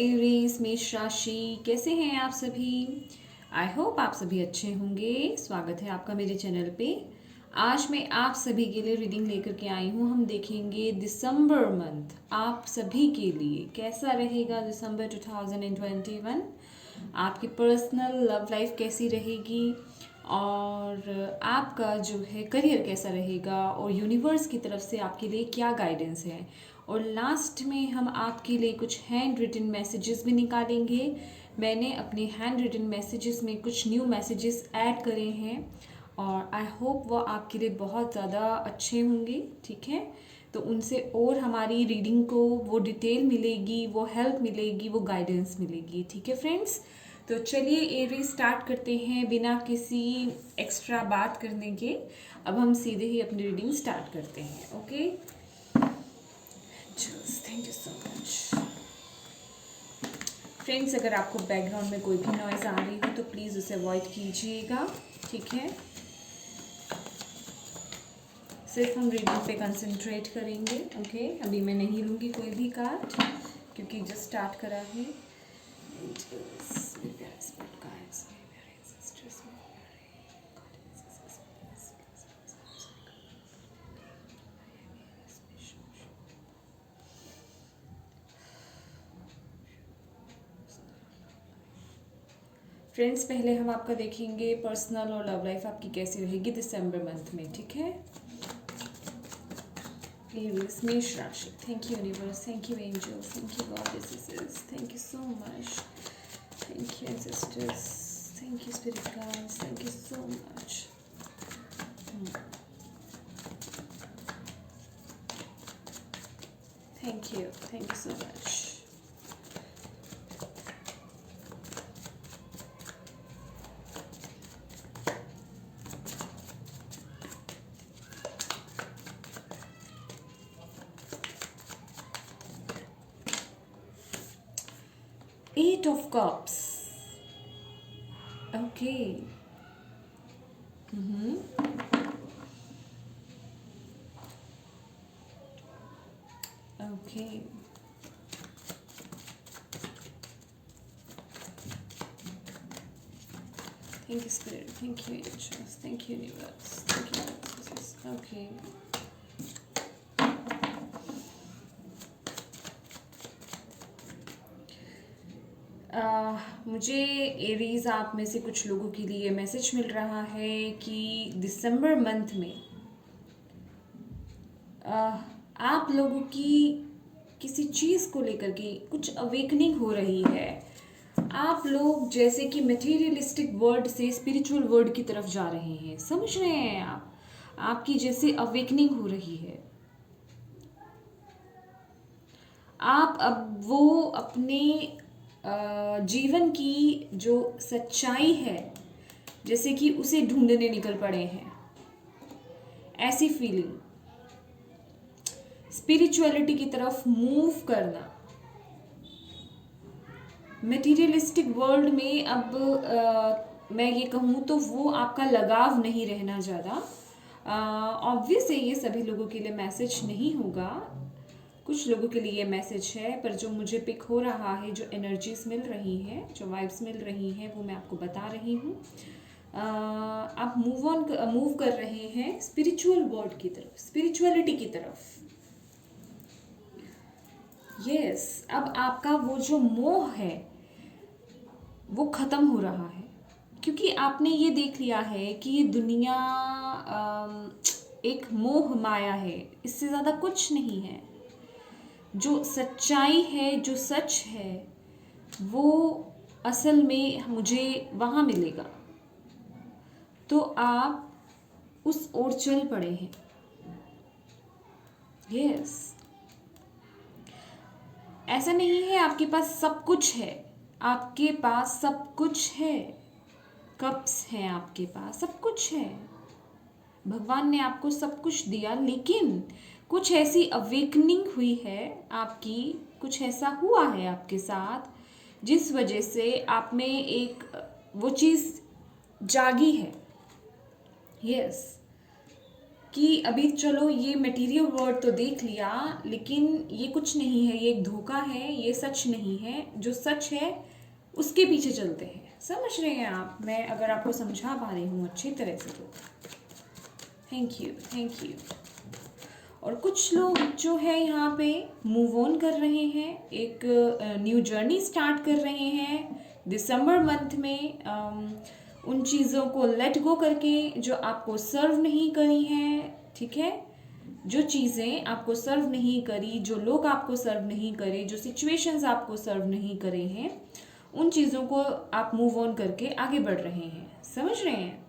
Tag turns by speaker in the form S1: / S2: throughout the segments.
S1: Aries मेष राशि, कैसे हैं आप सभी। आई होप आप सभी अच्छे होंगे। स्वागत है आपका मेरे चैनल पे। आज मैं आप सभी के लिए रीडिंग लेकर के आई हूँ। हम देखेंगे दिसंबर मंथ आप सभी के लिए कैसा रहेगा। दिसंबर 2021 आपकी पर्सनल लव लाइफ कैसी रहेगी और आपका जो है करियर कैसा रहेगा और यूनिवर्स की तरफ से आपके लिए क्या गाइडेंस है। और लास्ट में हम आपके लिए कुछ हैंड रिटन मैसेजेस भी निकालेंगे। मैंने अपने हैंड रिटन मैसेजेस में कुछ न्यू मैसेजेस ऐड करे हैं और आई होप वो आपके लिए बहुत ज़्यादा अच्छे होंगे। ठीक है, तो उनसे और हमारी रीडिंग को वो डिटेल मिलेगी, वो हेल्प मिलेगी, वो गाइडेंस मिलेगी। ठीक है फ्रेंड्स, तो चलिए एरी स्टार्ट करते हैं बिना किसी एक्स्ट्रा बात करने के। अब हम सीधे ही अपनी रीडिंग स्टार्ट करते हैं। Okay, thank you so much friends. अगर आपको बैकग्राउंड में कोई भी नॉइज़ आ रही हो तो प्लीज़ उसे अवॉइड कीजिएगा। ठीक है, सिर्फ हम रीडिंग पे कंसंट्रेट करेंगे। ओके, अभी मैं नहीं लूँगी कोई भी कार्ड क्योंकि जस्ट स्टार्ट करा है। फ्रेंड्स, पहले हम आपका देखेंगे पर्सनल और लव लाइफ आपकी कैसी रहेगी दिसंबर मंथ में। ठीक है, एरीज मेष राशि। Thank you universe, thank you angels, thank you goddesses, thank you so much, thank you ancestors, thank you spirit guides, thank you so much. Thank you so much. Eight of Cups. Okay. Okay. Thank you, Spirit. Thank you, angels. Thank you, universe. Thank you, Jesus. Okay. मुझे Aries आप में से कुछ लोगों के लिए message मिल रहा है कि दिसंबर मंथ में आप लोगों की किसी चीज़ को लेकर के कुछ अवेकनिंग हो रही है। आप लोग जैसे कि मटेरियलिस्टिक वर्ल्ड से स्पिरिचुअल वर्ल्ड की तरफ जा रहे हैं। समझ रहे हैं आप, आपकी जैसे अवेकनिंग हो रही है। आप अब वो अपने जीवन की जो सच्चाई है जैसे कि उसे ढूंढने निकल पड़े हैं, ऐसी फीलिंग। स्पिरिचुअलिटी की तरफ मूव करना। मटेरियलिस्टिक वर्ल्ड में अब मैं ये कहूँ तो वो आपका लगाव नहीं रहना ज़्यादा। ऑब्वियस है ये सभी लोगों के लिए मैसेज नहीं होगा, कुछ लोगों के लिए मैसेज है, पर जो मुझे पिक हो रहा है, जो एनर्जीज मिल रही हैं, जो वाइब्स मिल रही हैं, वो मैं आपको बता रही हूँ। आप मूव कर रहे हैं स्पिरिचुअल वर्ल्ड की तरफ, स्पिरिचुअलिटी की तरफ। यस, अब आपका वो जो मोह है वो ख़त्म हो रहा है क्योंकि आपने ये देख लिया है कि ये दुनिया एक मोह माया है, इससे ज़्यादा कुछ नहीं है। जो सच्चाई है, जो सच है, वो असल में मुझे वहाँ मिलेगा। तो आप उस ओर चल पड़े हैं। यस, ऐसा नहीं है आपके पास सब कुछ है, आपके पास सब कुछ है। कप्स हैं आपके पास, सब कुछ है। भगवान ने आपको सब कुछ दिया, लेकिन कुछ ऐसी अवेकनिंग हुई है आपकी, कुछ ऐसा हुआ है आपके साथ जिस वजह से आप में एक वो चीज़ जागी है। यस, कि अभी चलो ये मटेरियल वर्ल्ड तो देख लिया, लेकिन ये कुछ नहीं है, ये एक धोखा है, ये सच नहीं है। जो सच है उसके पीछे चलते हैं। समझ रहे हैं आप? मैं अगर आपको समझा पा रही हूँ अच्छी तरह से तो थैंक यू, थैंक यू। और कुछ लोग जो है यहाँ पे मूव ऑन कर रहे हैं, एक न्यू जर्नी स्टार्ट कर रहे हैं दिसंबर मंथ में। उन चीज़ों को लेट गो करके जो आपको सर्व नहीं करी हैं, ठीक है, जो चीज़ें आपको सर्व नहीं करी, जो लोग आपको सर्व नहीं करे, जो सिचुएशंस आपको सर्व नहीं करे हैं, उन चीज़ों को आप मूव ऑन करके आगे बढ़ रहे हैं। समझ रहे हैं?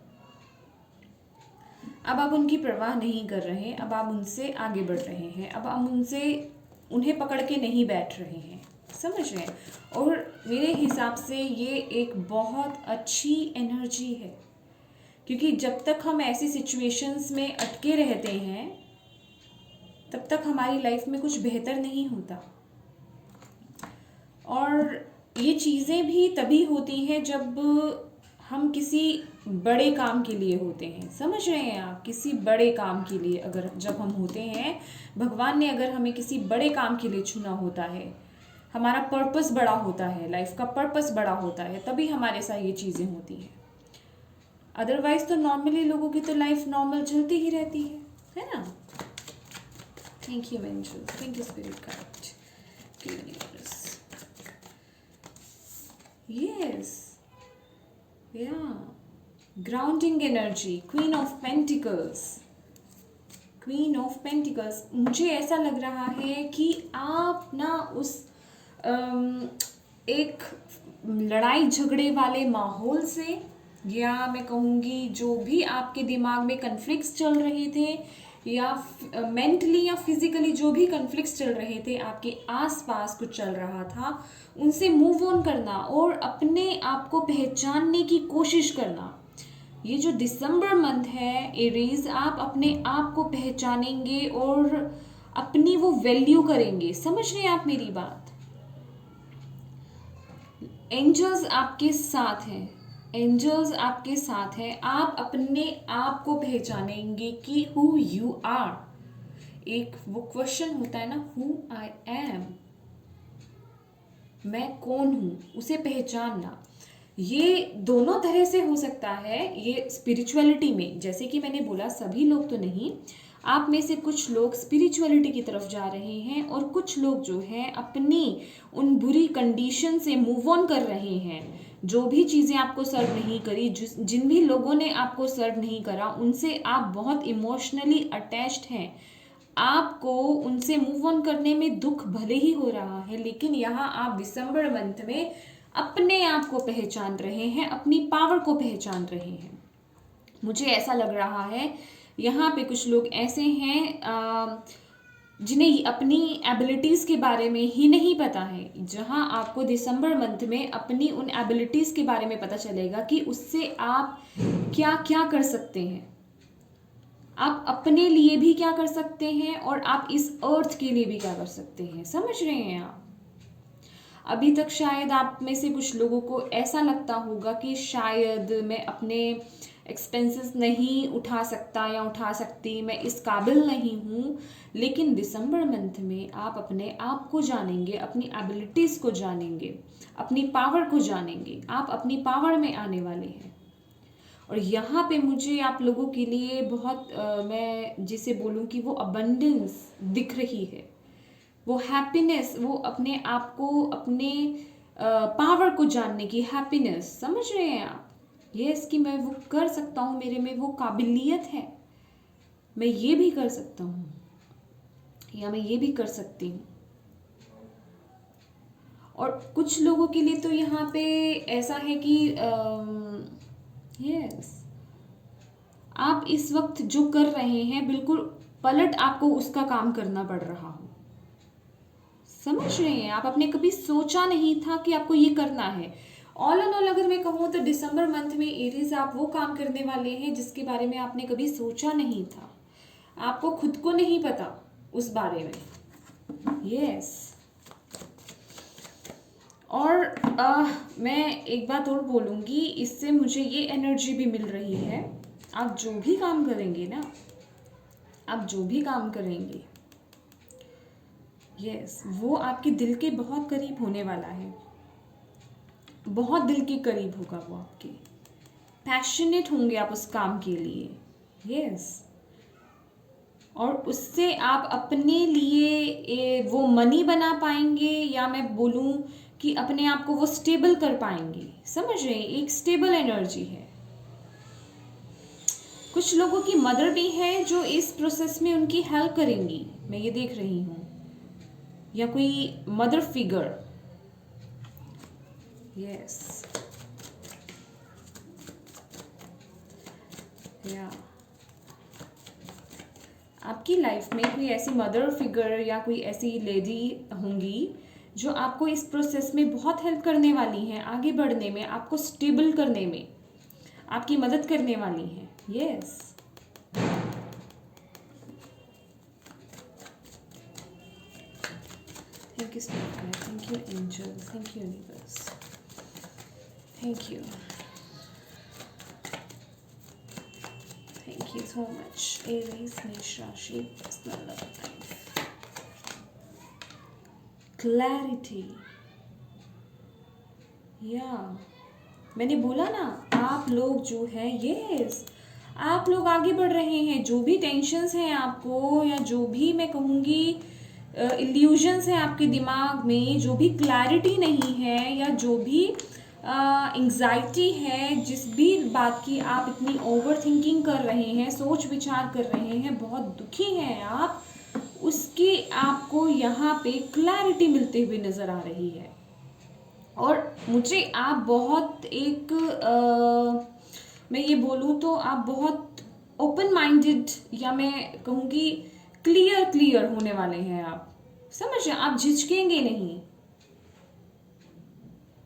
S1: अब आप उनकी परवाह नहीं कर रहे हैं, अब आप उनसे आगे बढ़ रहे हैं, अब आप उन्हें पकड़ के नहीं बैठ रहे हैं। समझ रहे हैं? और मेरे हिसाब से ये एक बहुत अच्छी एनर्जी है, क्योंकि जब तक हम ऐसी सिचुएशंस में अटके रहते हैं तब तक हमारी लाइफ में कुछ बेहतर नहीं होता। और ये चीज़ें भी तभी होती हैं जब हम किसी बड़े काम के लिए होते हैं। समझ रहे हैं आप? किसी बड़े काम के लिए अगर जब हम होते हैं, भगवान ने अगर हमें किसी बड़े काम के लिए चुना होता है, हमारा पर्पस बड़ा होता है, लाइफ का पर्पस बड़ा होता है, तभी हमारे साथ ये चीज़ें होती हैं। अदरवाइज तो नॉर्मली लोगों की तो लाइफ नॉर्मल चलती ही रहती है ना? Thank you angel, thank you spirit guide, universe. Yes, yeah grounding energy, queen of pentacles, queen of pentacles. मुझे ऐसा लग रहा है कि आप ना उस एक लड़ाई झगड़े वाले माहौल से, या मैं कहूँगी जो भी आपके दिमाग में कन्फ्लिक्ट्स चल रहे थे, या मेंटली या फिजिकली जो भी कन्फ्लिक्ट्स चल रहे थे, आपके आसपास कुछ चल रहा था, उनसे मूव ऑन करना और अपने आप को पहचानने की कोशिश करना। ये जो दिसंबर मंथ है एरीज, आप अपने आप को पहचानेंगे और अपनी वो वैल्यू करेंगे। समझ रहे हैं आप मेरी बात? एंजल्स आपके साथ हैं, एंजल्स आपके साथ हैं। आप अपने आप को पहचानेंगे कि हु यू आर। एक वो क्वेश्चन होता है ना, हु आई एम, मैं कौन हूं, उसे पहचानना। ये दोनों तरह से हो सकता है। ये स्पिरिचुअलिटी में, जैसे कि मैंने बोला, सभी लोग तो नहीं, आप में से कुछ लोग स्पिरिचुअलिटी की तरफ जा रहे हैं और कुछ लोग जो हैं अपनी उन बुरी कंडीशन से मूव ऑन कर रहे हैं। जो भी चीज़ें आपको सर्व नहीं करी, जिन भी लोगों ने आपको सर्व नहीं करा, उनसे आप बहुत इमोशनली अटैच्ड हैं। आपको उनसे मूव ऑन करने में दुख भले ही हो रहा है, लेकिन यहाँ आप दिसंबर मंथ में अपने आप को पहचान रहे हैं, अपनी पावर को पहचान रहे हैं। मुझे ऐसा लग रहा है यहाँ पे कुछ लोग ऐसे हैं जिन्हें अपनी एबिलिटीज़ के बारे में ही नहीं पता है। जहाँ आपको दिसंबर मंथ में अपनी उन एबिलिटीज़ के बारे में पता चलेगा कि उससे आप क्या क्या कर सकते हैं, आप अपने लिए भी क्या कर सकते हैं और आप इस अर्थ के लिए भी क्या कर सकते हैं। समझ रहे हैं आप? अभी तक शायद आप में से कुछ लोगों को ऐसा लगता होगा कि शायद मैं अपने एक्सपेंसेस नहीं उठा सकता या उठा सकती, मैं इस काबिल नहीं हूँ। लेकिन दिसंबर मंथ में आप अपने आप को जानेंगे, अपनी एबिलिटीज़ को जानेंगे, अपनी पावर को जानेंगे। आप अपनी पावर में आने वाले हैं। और यहाँ पे मुझे आप लोगों के लिए बहुत मैं जिसे बोलूँ कि वो अबंडेंस दिख रही है, वो हैप्पीनेस, वो अपने आप को, अपने पावर को जानने की हैप्पीनेस। समझ रहे हैं आप? यस, कि मैं वो कर सकता हूँ, मेरे में वो काबिलियत है, मैं ये भी कर सकता हूँ या मैं ये भी कर सकती हूँ। और कुछ लोगों के लिए तो यहाँ पे ऐसा है कि यस, आप इस वक्त जो कर रहे हैं बिल्कुल पलट आपको उसका काम करना पड़ रहा हो। समझ रहे हैं? आप आपने कभी सोचा नहीं था कि आपको ये करना है। ऑल एंड ऑल अगर मैं कहूँ तो दिसंबर मंथ में एरीज आप वो काम करने वाले हैं जिसके बारे में आपने कभी सोचा नहीं था। आपको खुद को नहीं पता उस बारे में। यस। और मैं एक बात और बोलूँगी, इससे मुझे ये एनर्जी भी मिल रही है, आप जो भी काम करेंगे ना, आप जो भी काम करेंगे, यस, वो आपके दिल के बहुत करीब होने वाला है, बहुत दिल के करीब होगा वो आपके, पैशनेट होंगे आप उस काम के लिए, यस। और उससे आप अपने लिए वो मनी बना पाएंगे, या मैं बोलूं कि अपने आप को वो स्टेबल कर पाएंगे। समझ रहे हैं, एक स्टेबल एनर्जी है। कुछ लोगों की मदर भी है जो इस प्रोसेस में उनकी हेल्प करेंगी, मैं ये देख रही हूँ, या कोई मदर फिगर, यस, या आपकी लाइफ में कोई ऐसी मदर फिगर या कोई ऐसी लेडी होंगी जो आपको इस प्रोसेस में बहुत हेल्प करने वाली हैं, आगे बढ़ने में, आपको स्टेबल करने में आपकी मदद करने वाली हैं, yes. Thank you spirit, thank you angel, thank you universe, thank you, thank you so much. Aries, मेष राशि, पर्सनल लव लाइफ, क्लैरिटी, या मैंने बोला ना, आप लोग जो है, यस, आप लोग आगे बढ़ रहे हैं। जो भी टेंशन्स हैं आपको, या जो भी मैं कहूँगी इल्यूजन्स हैं आपके दिमाग में, जो भी क्लैरिटी नहीं है, या जो भी एंग्जाइटी है, जिस भी बात की आप इतनी ओवर थिंकिंग कर रहे हैं, सोच विचार कर रहे हैं, बहुत दुखी हैं आप, उसकी आपको यहाँ पे क्लैरिटी मिलते हुए नज़र आ रही है। और मुझे आप बहुत एक मैं ये बोलूँ तो आप बहुत ओपन माइंडेड, या मैं कहूँगी क्लियर होने वाले हैं आप। समझ रहे, आप झिझकेंगे नहीं,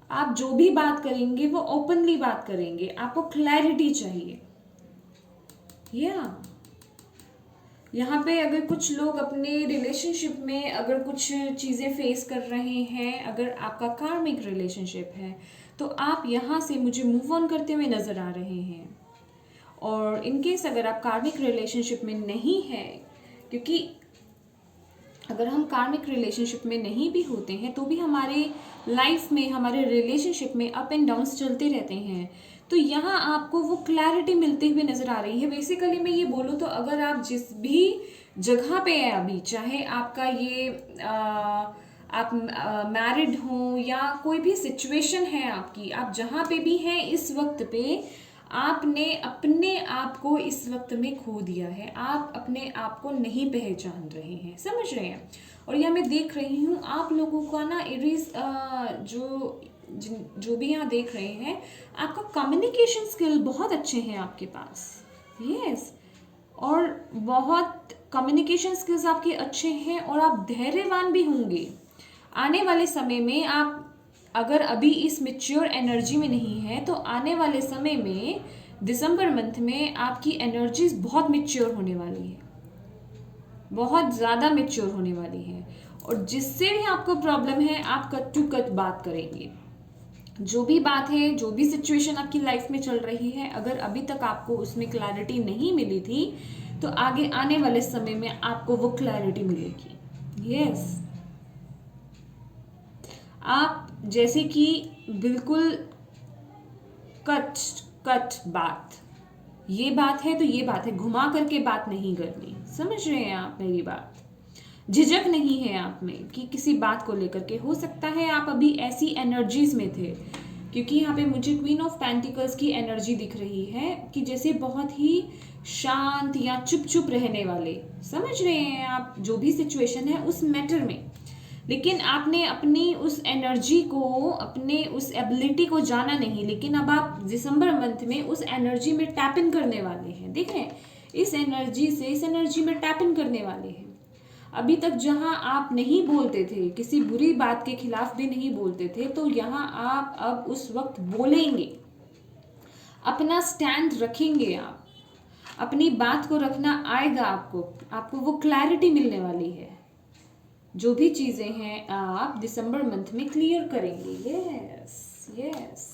S1: आप जो भी बात करेंगे वो ओपनली बात करेंगे, आपको क्लैरिटी चाहिए, या यहाँ पे अगर कुछ लोग अपने रिलेशनशिप में अगर कुछ चीज़ें फेस कर रहे हैं, अगर आपका कार्मिक रिलेशनशिप है, तो आप यहाँ से मुझे मूव ऑन करते हुए नज़र आ रहे हैं। और इनकेस अगर आप कार्मिक रिलेशनशिप में नहीं है, क्योंकि अगर हम कार्मिक रिलेशनशिप में नहीं भी होते हैं तो भी हमारे लाइफ में, हमारे रिलेशनशिप में अप एंड डाउन्स चलते रहते हैं, तो यहाँ आपको वो क्लैरिटी मिलते हुए नज़र आ रही है। बेसिकली मैं ये बोलूँ तो अगर आप जिस भी जगह पे हैं अभी, चाहे आपका ये आप मैरिड हों या कोई भी सिचुएशन है आपकी, आप जहाँ पे भी हैं इस वक्त पे, आपने अपने आप को इस वक्त में खो दिया है, आप अपने आप को नहीं पहचान रहे हैं। समझ रहे हैं। और यह मैं देख रही हूँ आप लोगों का ना, एरीज जो भी यहाँ देख रहे हैं, आपका कम्युनिकेशन स्किल बहुत अच्छे हैं आपके पास, यस, और बहुत कम्युनिकेशन स्किल्स आपके अच्छे हैं, और आप धैर्यवान भी होंगे। आने वाले समय में आप अगर अभी इस मैच्योर एनर्जी में नहीं है, तो आने वाले समय में दिसंबर मंथ में आपकी एनर्जीज बहुत मैच्योर होने वाली है, बहुत ज़्यादा मैच्योर होने वाली है। और जिससे भी आपको प्रॉब्लम है, आप कट टू कट बात करेंगे। जो भी बात है, जो भी सिचुएशन आपकी लाइफ में चल रही है, अगर अभी तक आपको उसमें क्लैरिटी नहीं मिली थी, तो आगे आने वाले समय में आपको वो क्लैरिटी मिलेगी, यस। आप जैसे कि बिल्कुल कट बात, ये बात है तो ये बात है, घुमा करके बात नहीं करनी। समझ रहे हैं आप मेरी बात? झिझक नहीं है आप में कि किसी बात को लेकर के। हो सकता है आप अभी ऐसी एनर्जीज में थे, क्योंकि यहाँ पे मुझे क्वीन ऑफ पेंटिकल्स की एनर्जी दिख रही है कि जैसे बहुत ही शांत या चुप रहने वाले। समझ रहे हैं आप, जो भी सिचुएशन है उस मैटर में, लेकिन आपने अपनी उस एनर्जी को, अपने उस एबिलिटी को जाना नहीं। लेकिन अब आप दिसंबर मंथ में उस एनर्जी में टैप इन करने वाले हैं। देख रहे हैं, इस एनर्जी से इस एनर्जी में टैप इन करने वाले हैं। अभी तक जहां आप नहीं बोलते थे, किसी बुरी बात के खिलाफ भी नहीं बोलते थे, तो यहाँ आप अब उस वक्त बोलेंगे, अपना स्टैंड रखेंगे, आप अपनी बात को रखना आएगा आपको वो क्लैरिटी मिलने वाली है। जो भी चीज़ें हैं आप दिसंबर मंथ में क्लियर करेंगे, यस।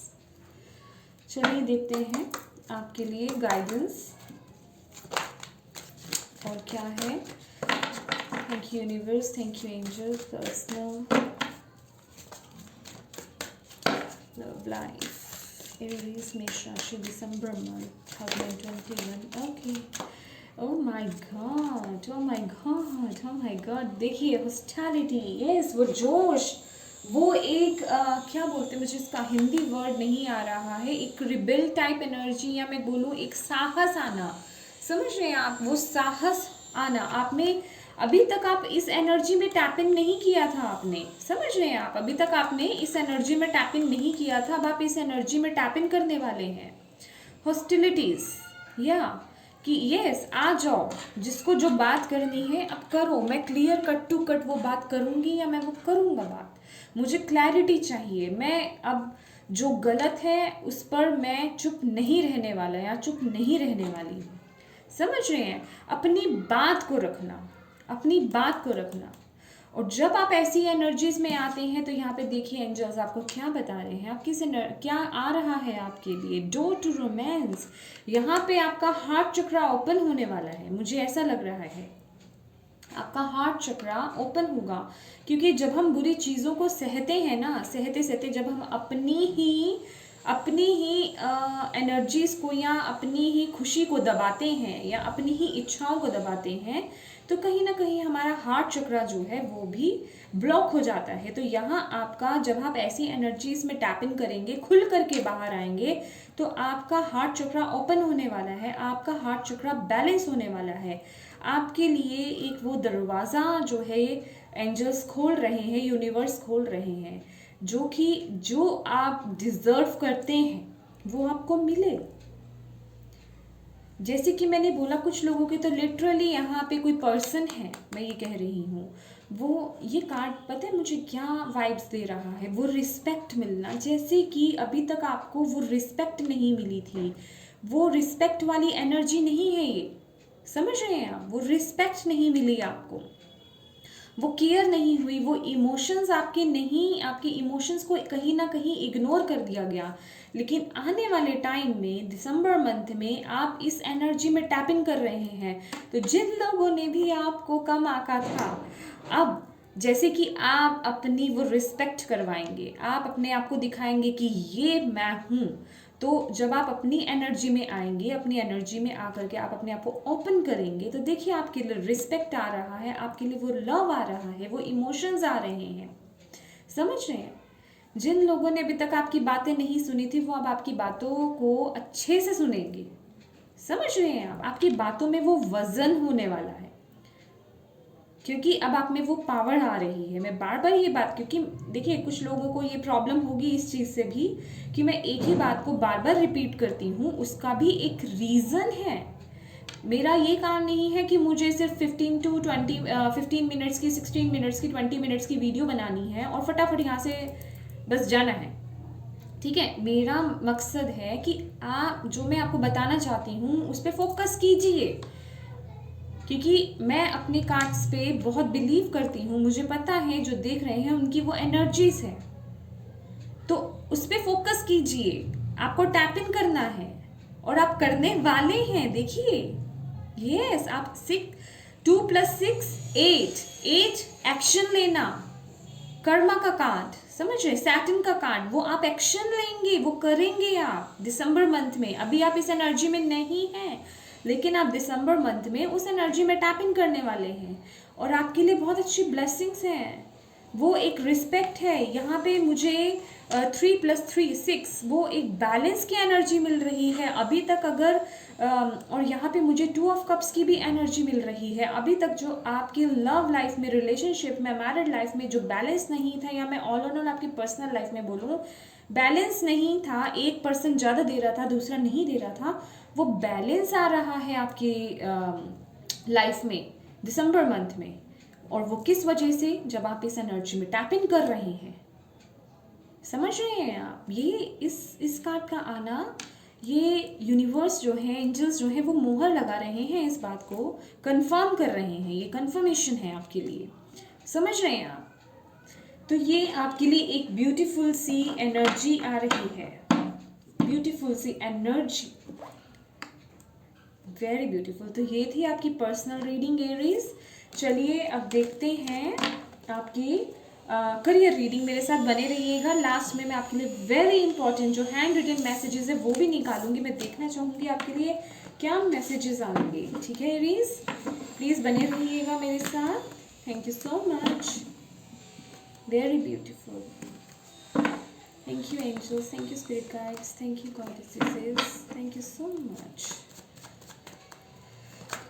S1: चलिए देखते हैं आपके लिए गाइडेंस। और क्या है? Thank you universe, thank you angel, personal love life, Aries, मेष राशि, दिसंबर month 2021। Okay, oh my god, oh my god, oh my god. देखिए हॉस्टिलिटी, यस, वो जोश, वो एक क्या बोलते हैं, मुझे इसका हिंदी वर्ड नहीं आ रहा है, एक रिबेल टाइप एनर्जी, या मैं बोलूँ एक साहस आना। समझ रहे हैं आप? वो साहस आना आप में। अभी तक आप इस एनर्जी में टैपिंग नहीं किया था आपने, समझ रहे हैं आप? अभी तक आपने इस एनर्जी में टैपिंग नहीं किया था, अब आप इस एनर्जी में टैपिंग करने वाले हैं। हॉस्टिलिटीज, या कि यस, आ जाओ, जिसको जो बात करनी है अब करो। मैं क्लियर कट टू कट वो बात करूँगी, या मैं वो करूँगा बात। मुझे क्लैरिटी चाहिए। मैं अब जो गलत है उस पर मैं चुप नहीं रहने वाला या चुप नहीं रहने वाली हूँ। समझ रहे हैं? अपनी बात को रखना, अपनी बात को रखना। और जब आप ऐसी एनर्जीज में आते हैं तो यहाँ पे देखिए एंजल्स आपको क्या बता रहे हैं, आप किस क्या आ रहा है आपके लिए। डोर टू रोमांस, यहाँ पे आपका हार्ट चक्रा ओपन होने वाला है, मुझे ऐसा लग रहा है आपका हार्ट चक्रा ओपन होगा। क्योंकि जब हम बुरी चीज़ों को सहते हैं ना, सहते सहते जब हम अपनी ही एनर्जीज को या अपनी ही खुशी को दबाते हैं या अपनी ही इच्छाओं को दबाते हैं, तो कहीं ना कहीं हमारा हार्ट चक्रा जो है वो भी ब्लॉक हो जाता है। तो यहाँ आपका, जब आप ऐसी एनर्जीज में टैप इन करेंगे, खुल करके बाहर आएंगे, तो आपका हार्ट चक्रा ओपन होने वाला है, आपका हार्ट चक्रा बैलेंस होने वाला है। आपके लिए एक वो दरवाज़ा जो है एंजल्स खोल रहे हैं, यूनिवर्स खोल रहे हैं, जो आप डिज़र्व करते हैं वो आपको मिले। जैसे कि मैंने बोला, कुछ लोगों के तो लिटरली यहाँ पे कोई पर्सन है, मैं ये कह रही हूँ, वो ये कार्ड पता है मुझे क्या वाइब्स दे रहा है, वो रिस्पेक्ट मिलना। जैसे कि अभी तक आपको वो रिस्पेक्ट नहीं मिली थी, वो रिस्पेक्ट वाली एनर्जी नहीं है ये। समझ रहे हैं आप? वो रिस्पेक्ट नहीं मिली आपको, वो केयर नहीं हुई, वो इमोशंस आपके नहीं, आपके इमोशंस को कहीं ना कहीं इग्नोर कर दिया गया। लेकिन आने वाले टाइम में, दिसंबर मंथ में, आप इस एनर्जी में टैपिंग कर रहे हैं। तो जिन लोगों ने भी आपको कम आंका था, अब जैसे कि आप अपनी वो रिस्पेक्ट करवाएंगे, आप अपने आप को दिखाएंगे कि ये मैं हूँ। तो जब आप अपनी एनर्जी में आएंगे, अपनी एनर्जी में आकर के आप अपने आप को ओपन करेंगे, तो देखिए आपके लिए रिस्पेक्ट आ रहा है, आपके लिए वो लव आ रहा है, वो इमोशंस आ रहे हैं। समझ रहे हैं? जिन लोगों ने अभी तक आपकी बातें नहीं सुनी थी, वो अब आपकी बातों को अच्छे से सुनेंगे। समझ रहे हैं आप? आपकी बातों में वो वजन होने वाला है, क्योंकि अब आप में वो पावर आ रही है। मैं बार बार ये बात, क्योंकि देखिए कुछ लोगों को ये प्रॉब्लम होगी इस चीज़ से भी कि मैं एक ही बात को बार बार रिपीट करती हूँ, उसका भी एक रीज़न है। मेरा ये काम नहीं है कि मुझे सिर्फ 15 मिनट्स की, 16 मिनट्स की, 20 मिनट्स की वीडियो बनानी है और फटाफट यहाँ से बस जाना है। ठीक है, मेरा मकसद है कि आप, जो मैं आपको बताना चाहती हूँ उस पर फोकस कीजिए, क्योंकि मैं अपने कार्ड्स पे बहुत बिलीव करती हूँ। मुझे पता है जो देख रहे हैं उनकी वो एनर्जीज है, तो उस पर फोकस कीजिए। आपको टैप इन करना है और आप करने वाले हैं। देखिए यस, आप 2 + 6 8 एक्शन लेना, कर्मा का कार्ड, समझ रहे, सैटर्न का कार्ड, वो आप एक्शन लेंगे, वो करेंगे आप दिसंबर मंथ में। अभी आप इस एनर्जी में नहीं हैं, लेकिन आप दिसंबर मंथ में उस एनर्जी में टैपिंग करने वाले हैं और आपके लिए बहुत अच्छी ब्लेसिंग्स हैं। वो एक रिस्पेक्ट है यहाँ पे मुझे। 3 + 3 6, वो एक बैलेंस की एनर्जी मिल रही है अभी तक। अगर और यहाँ पे मुझे 2 ऑफ कप्स की भी एनर्जी मिल रही है। अभी तक जो आपकी लव लाइफ में, रिलेशनशिप में, मैरिड लाइफ में जो बैलेंस नहीं था, या मैं ऑल ओवर आपकी पर्सनल लाइफ में बोलूँ बैलेंस नहीं था, एक पर्सन ज़्यादा दे रहा था, दूसरा नहीं दे रहा था, वो बैलेंस आ रहा है आपकी लाइफ में दिसंबर मंथ में। और वो किस वजह से? जब आप इस एनर्जी में टैप इन कर रहे हैं। समझ रहे हैं आप? ये इस कार्ड का आना, ये यूनिवर्स जो है, एंजल्स जो है, वो मोहर लगा रहे हैं, इस बात को कंफर्म कर रहे हैं। ये कंफर्मेशन है आपके लिए। समझ रहे हैं आप? तो ये आपके लिए एक ब्यूटीफुल सी एनर्जी आ रही है, ब्यूटीफुल सी एनर्जी, वेरी ब्यूटीफुल। तो ये थी आपकी पर्सनल रीडिंग एरीज। चलिए अब देखते हैं आपकी करियर रीडिंग। मेरे साथ बने रहिएगा। लास्ट में मैं आपके लिए वेरी इंपॉर्टेंट जो हैंड रिटन मैसेजेस है वो भी निकालूंगी। मैं देखना चाहूँगी आपके लिए क्या मैसेजेस आएंगे। ठीक है एरीज, प्लीज़ बने रहिएगा मेरे साथ। Thank you so much, very beautiful. Thank you angels, thank you spirit guides, thank you goddesses, thank you so much.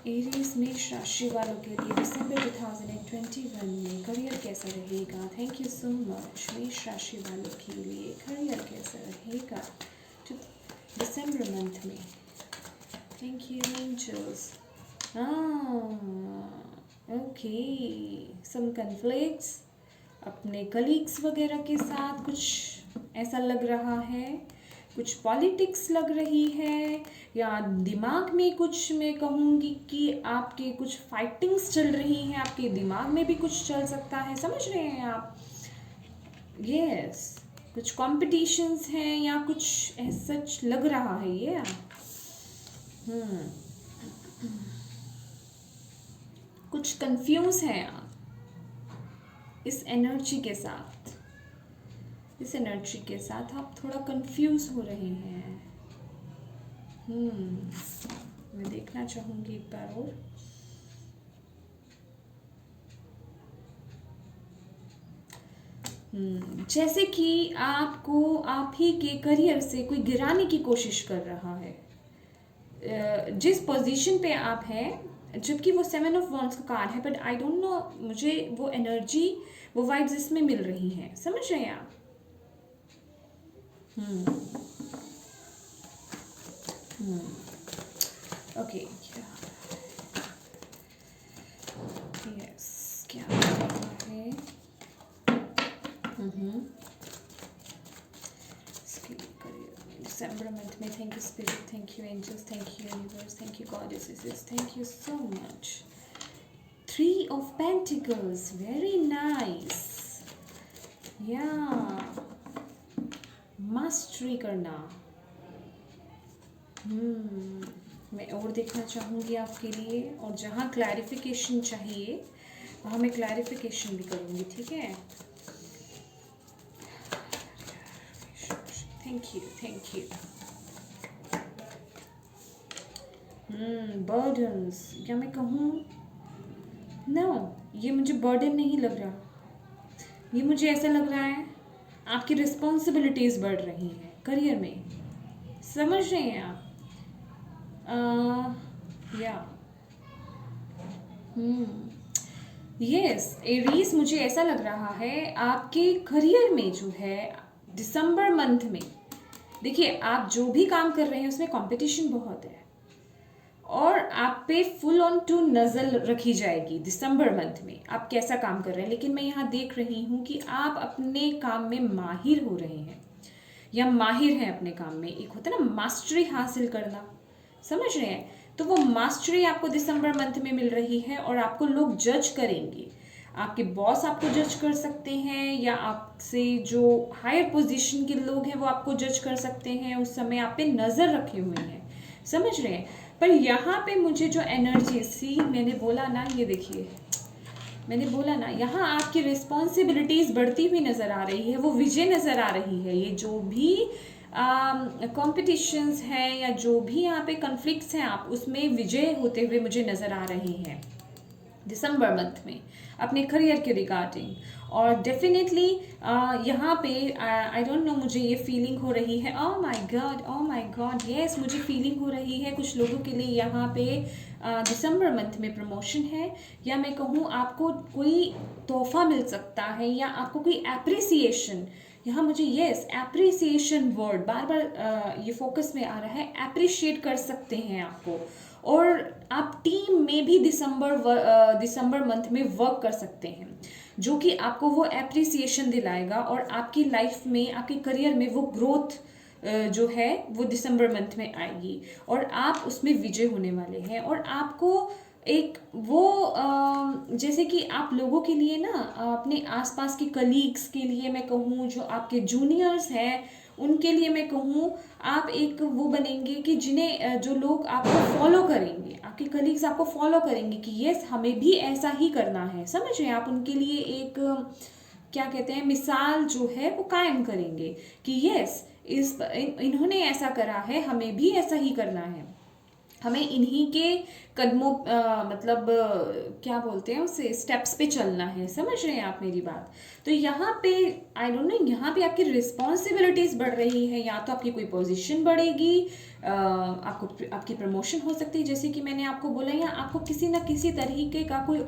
S1: Aries मेष राशि वालों के लिए दिसंबर 2021 में करियर कैसा रहेगा। Thank you so much. मेष राशि वालों के लिए करियर कैसा रहेगा दिसंबर मंथ में। Thank you angels. Okay, some conflicts अपने कलीग्स वगैरह के साथ कुछ ऐसा लग रहा है, कुछ पॉलिटिक्स लग रही है, या दिमाग में कुछ, मैं कहूँगी कि आपके कुछ फाइटिंग्स चल रही हैं, आपके दिमाग में भी कुछ चल सकता है। समझ रहे हैं आप? यस, कुछ कॉम्पिटिशन्स हैं या कुछ ऐसा सच लग रहा है ये। कुछ कंफ्यूज हैं आप इस एनर्जी के साथ। इस एनर्जी के साथ आप थोड़ा कंफ्यूज हो रहे हैं। मैं देखना चाहूँगी एक बार और। जैसे कि आपको आप ही के करियर से कोई गिराने की कोशिश कर रहा है। जिस पोजीशन पे आप हैं, जबकि वो 7 ऑफ वॉन्ड्स का कार्ड है, बट आई डोंट नो, मुझे वो एनर्जी, वो वाइब्स इसमें मिल रही हैं। समझ रहे हैं आप? ओके, यस, क्या है दिसंबर मंथ में। Thank you spirit, thank you angels, thank you universe, thank you goddesses, thank you so much. 3 of pentacles, very nice. या मास्टरी करना। मैं और देखना चाहूँगी आपके लिए, और जहाँ क्लैरिफिकेशन चाहिए वहाँ मैं क्लैरिफिकेशन भी करूँगी। ठीक है? Thank you, thank you. Burdens, या मैं कहूँ नो, ये मुझे बर्डन नहीं लग रहा। ये मुझे ऐसा लग रहा है आपकी रिस्पॉन्सिबिलिटीज़ बढ़ रही हैं करियर में। समझ रहे हैं आप? यस एरीज, मुझे ऐसा लग रहा है आपके करियर में जो है दिसंबर मंथ में, देखिए आप जो भी काम कर रहे हैं उसमें कंपटीशन बहुत है, और आप पे फुल ऑन टू नज़र रखी जाएगी दिसंबर मंथ में। आप कैसा काम कर रहे हैं, लेकिन मैं यहाँ देख रही हूँ कि आप अपने काम में माहिर हो रहे हैं या माहिर हैं अपने काम में। एक होता है ना मास्टरी हासिल करना, समझ रहे हैं? तो वो मास्टरी आपको दिसंबर मंथ में मिल रही है, और आपको लोग जज करेंगे। आपके बॉस आपको जज कर सकते हैं, या आपसे जो हायर पोजीशन के लोग हैं वो आपको जज कर सकते हैं। उस समय आप पे नज़र रखे हुए हैं। समझ रहे हैं? पर यहाँ पे मुझे जो एनर्जी सी, मैंने बोला ना, ये देखिए, मैंने बोला ना, यहाँ आपकी रिस्पॉन्सिबिलिटीज़ बढ़ती हुई नज़र आ रही है, वो विजय नज़र आ रही है। ये जो भी कॉम्पिटिशन्स हैं या जो भी यहाँ पे कन्फ्लिक्ट्स हैं, आप उसमें विजय होते हुए मुझे नज़र आ रहे हैं दिसंबर मंथ में अपने करियर के रिगार्डिंग। और डेफिनेटली यहाँ पे आई डोंट नो, मुझे ये फीलिंग हो रही है, ओह माय गॉड, यस, मुझे फीलिंग हो रही है कुछ लोगों के लिए यहाँ पे दिसंबर मंथ में प्रमोशन है, या मैं कहूँ आपको कोई तोहफा मिल सकता है, या आपको कोई एप्रिसिएशन। यहाँ मुझे यस एप्रिसिएशन वर्ड बार बार ये फोकस में आ रहा है। एप्रिशिएट कर सकते हैं आपको, और आप टीम में भी दिसंबर मंथ में वर्क कर सकते हैं, जो कि आपको वो एप्रिसिएशन दिलाएगा, और आपकी लाइफ में, आपके करियर में वो ग्रोथ जो है वो दिसंबर मंथ में आएगी, और आप उसमें विजय होने वाले हैं। और आपको एक वो जैसे कि आप लोगों के लिए ना, अपने आसपास के कलीग्स के लिए मैं कहूँ, जो आपके जूनियर्स हैं उनके लिए मैं कहूँ आप एक वो बनेंगे कि जिन्हें जो लोग आपको फॉलो करेंगे, आपके कलीग्स आपको फॉलो करेंगे कि यस हमें भी ऐसा ही करना है। समझ रहे हैं आप, उनके लिए एक क्या कहते हैं मिसाल जो है वो कायम करेंगे कि यस इन्होंने ऐसा करा है, हमें भी ऐसा ही करना है, हमें इन्हीं के कदमों मतलब क्या बोलते हैं उसे स्टेप्स पे चलना है। समझ रहे हैं आप मेरी बात। तो यहाँ पे आई डोंट नो, यहाँ पे आपकी रिस्पॉन्सिबिलिटीज बढ़ रही है, या तो आपकी कोई पोजीशन बढ़ेगी, आपको आपकी प्रमोशन हो सकती है जैसे कि मैंने आपको बोला, या आपको किसी ना किसी तरीके का कोई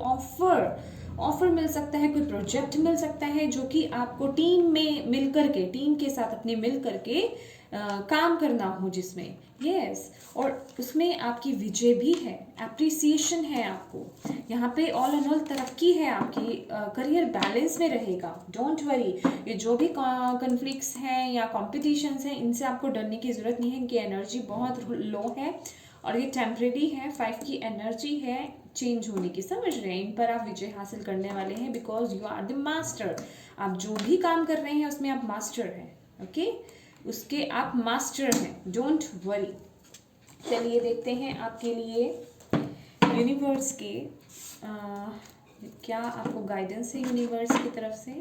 S1: ऑफर मिल सकता है, कोई प्रोजेक्ट मिल सकता है जो कि आपको टीम में मिल करके, टीम के साथ अपने मिल करके काम करना हो, जिसमें यस और उसमें आपकी विजय भी है, एप्रिसिएशन है आपको। यहाँ पे ऑल एंड ऑल तरक्की है आपकी, करियर बैलेंस में रहेगा। डोंट वरी, ये जो भी कॉन्फ्लिक्ट्स हैं या कॉम्पिटिशन्स हैं, इनसे आपको डरने की ज़रूरत नहीं है। इनकी एनर्जी बहुत लो है और ये टेम्परेरी है। 5 की एनर्जी है चेंज होने की, समझ रहे हैं। इन पर आप विजय हासिल करने वाले हैं because you are the master. आप जो भी काम कर रहे हैं उसमें आप मास्टर हैं, ओके उसके आप मास्टर हैं, डोंट वरी। चलिए देखते हैं आपके लिए यूनिवर्स के क्या आपको गाइडेंस है यूनिवर्स की तरफ से।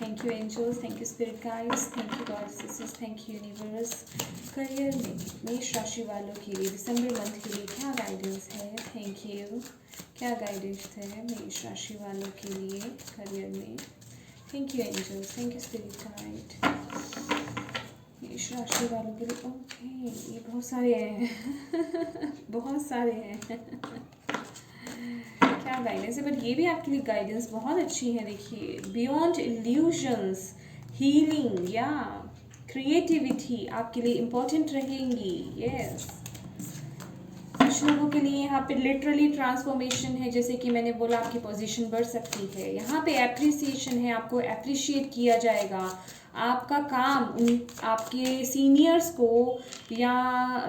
S1: Thank you angels, thank you spirit guides, thank you goddesses, thank you universe. Career में मेष राशि वालों के लिए दिसंबर मंथ के लिए क्या गाइडेंस है। Thank you. क्या गाइडेंस है मेष राशि वालों के लिए करियर में। Thank you angels, thank you spirit guide. मेष राशि वालों के लिए ओके, ये बहुत सारे हैं बहुत सारे हैं क्या गाइडेंस है, बट ये भी आपके लिए गाइडेंस बहुत अच्छी है। देखिए, बियॉन्ड इल्यूजन्स, हीलिंग या क्रिएटिविटी आपके लिए इम्पोर्टेंट रहेंगी। यस कुछ लोगों के लिए यहाँ पे लिटरली ट्रांसफॉर्मेशन है, जैसे कि मैंने बोला आपकी पोजीशन बढ़ सकती है। यहाँ पे एप्रिसिएशन है, आपको एप्रिशिएट किया जाएगा। आपका काम आपके सीनियर्स को या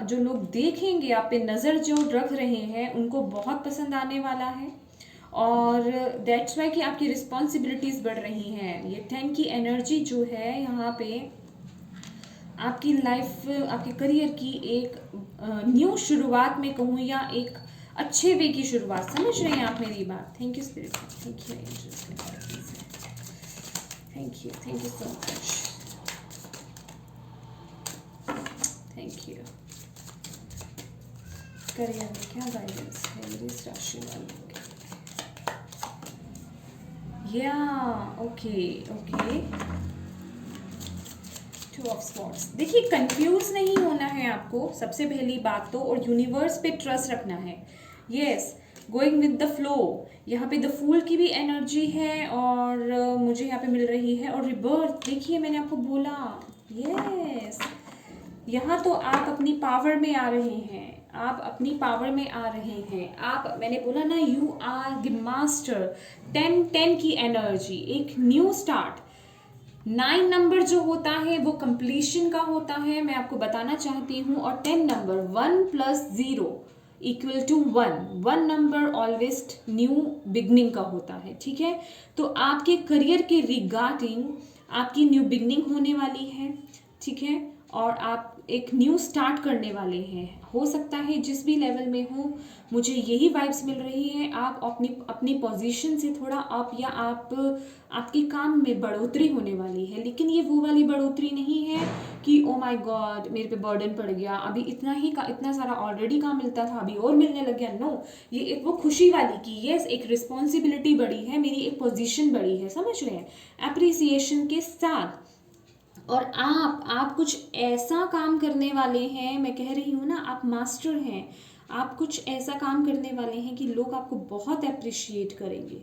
S1: जो लोग देखेंगे आप पे नज़र जो रख रहे हैं उनको बहुत पसंद आने वाला है, और दैट्स वाई कि आपकी रिस्पॉन्सिबिलिटीज़ बढ़ रही हैं। ये 10 की एनर्जी जो है यहाँ पे आपकी लाइफ, आपके करियर की एक न्यू शुरुआत में कहूँ, या एक अच्छे वे की शुरुआत। समझ रहे हैं आप मेरी बात। Thank you spirit, thank you angels, thank you so much, thank you. Career में क्या गाइडेंस है मेरी इस राशि वालों के? या ओके ओके, 2 ऑफ स्वॉर्ड्स। देखिए, कंफ्यूज नहीं होना है आपको सबसे पहली बात तो, और यूनिवर्स पे ट्रस्ट रखना है। Yes, going with the flow. यहाँ पे द फूल की भी एनर्जी है और मुझे यहाँ पे मिल रही है, और रिबर्थ। देखिए मैंने आपको बोला, यस यहाँ तो आप अपनी पावर में आ रहे हैं, आप अपनी पावर में आ रहे हैं। आप, मैंने बोला ना, यू आर द मास्टर। 10 की एनर्जी, एक न्यू स्टार्ट। 9 नंबर जो होता है वो कंप्लीशन का होता है, मैं आपको बताना चाहती हूँ। और 10 number 1 + 0 = 1। 1 number always new beginning का होता है, ठीक है। तो आपके करियर के रिगार्डिंग आपकी न्यू बिगनिंग होने वाली है, ठीक है, और आप एक न्यू स्टार्ट करने वाले हैं। हो सकता है जिस भी लेवल में हो, मुझे यही वाइब्स मिल रही हैं। आप अपनी पोजीशन से थोड़ा अप, या आपके काम में बढ़ोतरी होने वाली है, लेकिन ये वो वाली बढ़ोतरी नहीं है कि ओ माय गॉड मेरे पे बर्डन पड़ गया, अभी इतना सारा ऑलरेडी काम मिलता था अभी और मिलने लग गया। नो, ये एक वो खुशी वाली कि यस एक रिस्पॉन्सिबिलिटी बढ़ी है, मेरी एक पोजीशन बढ़ी है। समझ रहे हैं, एप्रिसिएशन के साथ। और आप कुछ ऐसा काम करने वाले हैं, मैं कह रही हूँ ना, आप मास्टर हैं। आप कुछ ऐसा काम करने वाले हैं कि लोग आपको बहुत अप्रिशिएट करेंगे,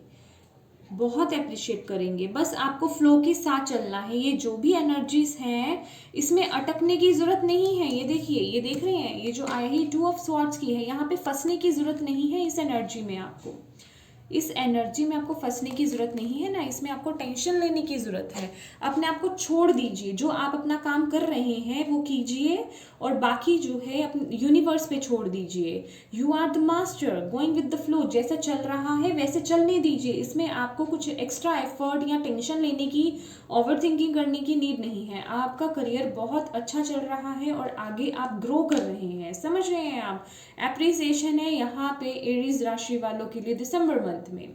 S1: बहुत अप्रिशिएट करेंगे। बस आपको फ्लो के साथ चलना है। ये जो भी एनर्जीज हैं इसमें अटकने की ज़रूरत नहीं है। ये देखिए, ये देख रहे हैं, ये जो आया है 2 ऑफ स्वॉर्ड्स की है, यहाँ पे फंसने की ज़रूरत नहीं है इस एनर्जी में आपको। इस एनर्जी में आपको फंसने की ज़रूरत नहीं है ना, इसमें आपको टेंशन लेने की ज़रूरत है। अपने आप को छोड़ दीजिए, जो आप अपना काम कर रहे हैं वो कीजिए और बाकी जो है अपने यूनिवर्स पे छोड़ दीजिए। You are the master, going with the flow, जैसा चल रहा है वैसे चलने दीजिए। इसमें आपको कुछ एक्स्ट्रा एफर्ट या टेंशन लेने की, ओवर थिंकिंग करने की नीड नहीं है। आपका करियर बहुत अच्छा चल रहा है और आगे आप ग्रो कर रहे हैं, समझ रहे हैं आप। एप्रिसिएशन है यहाँ पे एरीज राशि वालों के लिए दिसंबर मंथ में।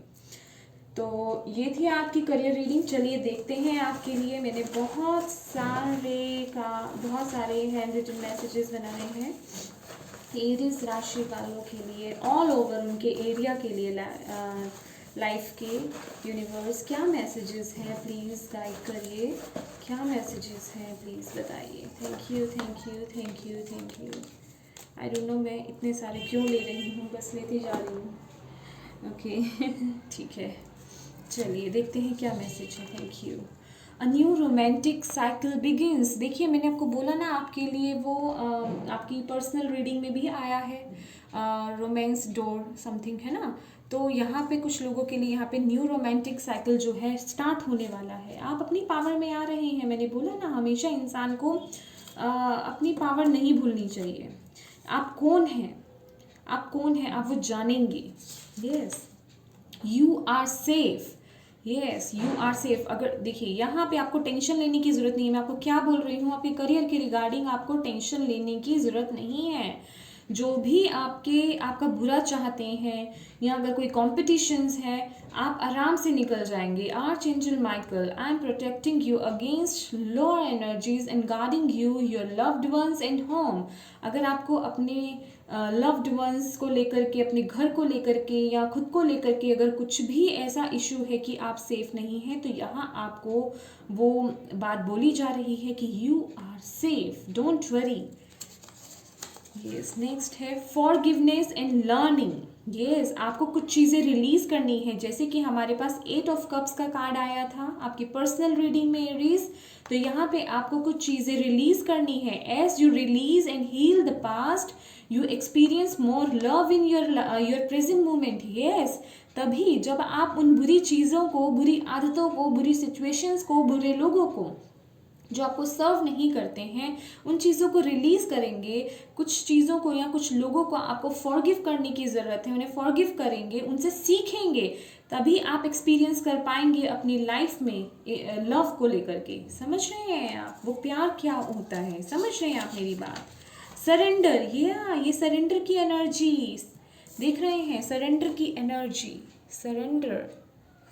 S1: तो ये थी आपकी करियर रीडिंग। चलिए देखते हैं आपके लिए। मैंने बहुत सारे हैंड रिटन मैसेजेस बनाए हैं एरीज राशि वालों के लिए, ऑल ओवर उनके एरिया के लिए, लाइफ के। यूनिवर्स क्या मैसेजेस हैं प्लीज़ गाइड करिए, क्या मैसेजेस हैं प्लीज़ बताइए। Thank you thank you thank you thank you. I don't know मैं इतने सारे क्यों ले रही हूँ, बस लेती जा रही हूँ। ओके ठीक है, चलिए देखते हैं क्या मैसेज है। Thank you. A new romantic cycle begins. देखिए मैंने आपको बोला ना आपके लिए वो आपकी पर्सनल रीडिंग में भी आया है, रोमांस डोर समथिंग है ना। तो यहाँ पे कुछ लोगों के लिए यहाँ पे न्यू रोमांटिक साइकिल जो है स्टार्ट होने वाला है। आप अपनी पावर में आ रहे हैं। मैंने बोला ना हमेशा इंसान को अपनी पावर नहीं भूलनी चाहिए। आप कौन हैं, आप कौन हैं आप वो जानेंगे। Yes, you are safe, yes you are safe. अगर देखिए यहाँ पे आपको टेंशन लेने की ज़रूरत नहीं है। मैं आपको क्या बोल रही हूँ, आपके करियर के रिगार्डिंग आपको टेंशन लेने की ज़रूरत नहीं है। जो भी आपका बुरा चाहते हैं या अगर कोई कॉम्पिटिशन्स है, आप आराम से निकल जाएंगे। Archangel Michael, I am protecting you against lower energies and guarding you, your loved ones and home. अगर आपको अपने लव्ड वंस को लेकर के, अपने घर को लेकर के या खुद को लेकर के अगर कुछ भी ऐसा इशू है कि आप सेफ नहीं हैं, तो यहाँ आपको वो बात बोली जा रही है कि you are safe, don't worry. Yes, next है फॉरगिवनेस एंड लर्निंग। यस, आपको कुछ चीज़ें रिलीज करनी है। जैसे कि हमारे पास 8 ऑफ कप्स का कार्ड आया था आपकी पर्सनल रीडिंग में एरीज, तो यहाँ पे आपको कुछ चीज़ें रिलीज करनी है। As you release and heal the past, you experience more love in your present moment. Yes, तभी जब आप उन बुरी चीज़ों को, बुरी आदतों को, बुरी सिचुएशंस को, बुरे लोगों को जो आपको सर्व नहीं करते हैं, उन चीज़ों को रिलीज़ करेंगे। कुछ चीज़ों को या कुछ लोगों को आपको फॉरगिव करने की ज़रूरत है। उन्हें फॉरगिव करेंगे, उनसे सीखेंगे, तभी आप एक्सपीरियंस कर पाएंगे अपनी लाइफ में लव को लेकर के। समझ रहे हैं आप वो प्यार क्या होता है, समझ रहे हैं आप मेरी बात। सरेंडर, ये सरेंडर की एनर्जी देख रहे हैं, सरेंडर की एनर्जी। सरेंडर,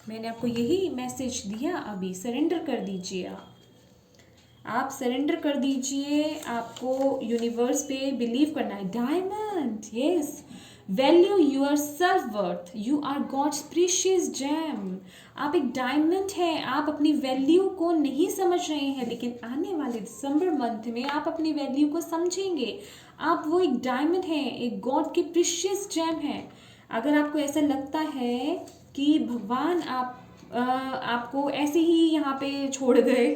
S1: मैंने आपको यही मैसेज दिया अभी, सरेंडर कर दीजिए। आप सरेंडर कर दीजिए। आपको यूनिवर्स पे बिलीव करना है। Diamond, yes, value your self worth, you are God's precious gem. आप एक डायमंड हैं। आप अपनी वैल्यू को नहीं समझ रहे हैं, लेकिन आने वाले दिसंबर मंथ में आप अपनी वैल्यू को समझेंगे। आप वो एक डायमंड हैं, एक गॉड के प्रीशियस जेम हैं। अगर आपको ऐसा लगता है कि भगवान आपको ऐसे ही यहाँ पे छोड़ गए,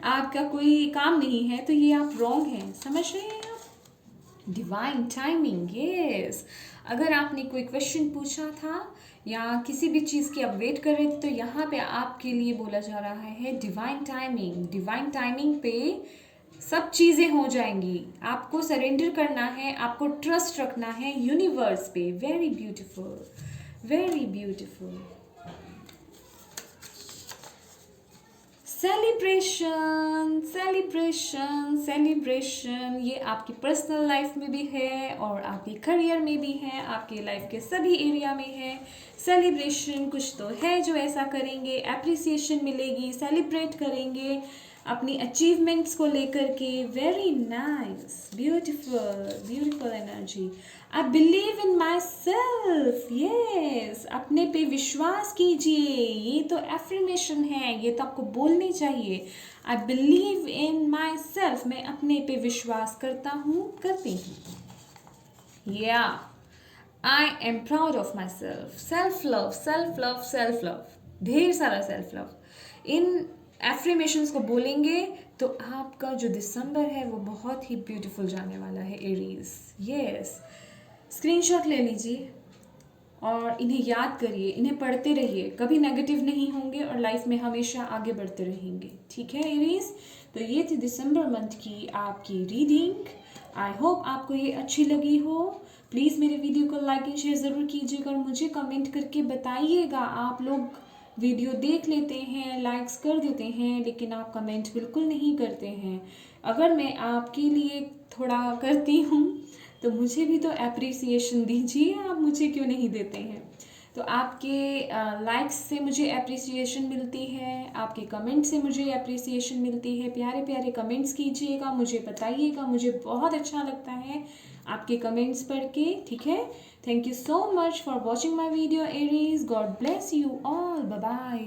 S1: आपका कोई काम नहीं है, तो ये आप रॉन्ग हैं। समझ रहे हैं आप। Divine timing, yes. अगर आपने कोई क्वेश्चन पूछा था या किसी भी चीज़ की आप वेट कर रहे थे, तो यहाँ पे आपके लिए बोला जा रहा है डिवाइन टाइमिंग। डिवाइन टाइमिंग पे सब चीज़ें हो जाएंगी। आपको सरेंडर करना है, आपको ट्रस्ट रखना है यूनिवर्स पे। Very beautiful, very beautiful. Celebration, celebration, celebration, ये आपकी पर्सनल लाइफ में भी है और आपके करियर में भी है, आपके लाइफ के सभी एरिया में है। सेलिब्रेशन कुछ तो है जो ऐसा करेंगे, एप्रिसिएशन मिलेगी, सेलिब्रेट करेंगे अपनी अचीवमेंट्स को लेकर के। Very nice, beautiful, beautiful energy. I believe in my self, yes, अपने पे विश्वास कीजिए। ये तो एफर्मेशन है, ये तो आपको बोलनी चाहिए। I believe in my self, मैं अपने पे विश्वास करता हूँ, करती हूँ। या I am proud of my self. Self love, self love, self love, ढेर सारा सेल्फ लव। इन एफर्मेशंस को बोलेंगे तो आपका जो दिसंबर है वो बहुत ही ब्यूटीफुल जाने वाला है एरीज। यस, स्क्रीनशॉट ले लीजिए। और इन्हें याद करिए, इन्हें पढ़ते रहिए, कभी नेगेटिव नहीं होंगे और लाइफ में हमेशा आगे बढ़ते रहेंगे। ठीक है एरीज, तो ये थी दिसंबर मंथ की आपकी रीडिंग। आई होप आपको ये अच्छी लगी हो। प्लीज़ मेरे वीडियो को लाइक एंड शेयर ज़रूर कीजिएगा और मुझे कमेंट करके बताइएगा। आप लोग वीडियो देख लेते हैं, लाइक्स कर देते हैं, लेकिन आप कमेंट बिल्कुल नहीं करते हैं। अगर मैं आपके लिए थोड़ा करती हूँ तो मुझे भी तो अप्रिसिएशन दीजिए, आप मुझे क्यों नहीं देते हैं। तो आपके लाइक्स से मुझे अप्रिसिएशन मिलती है, आपके कमेंट से मुझे अप्रिसिएशन मिलती है। प्यारे प्यारे कमेंट्स कीजिएगा, मुझे बताइएगा, मुझे बहुत अच्छा लगता है आपके कमेंट्स पढ़ के। ठीक है, thank you so much for watching my video Aries. God bless you all, bye bye.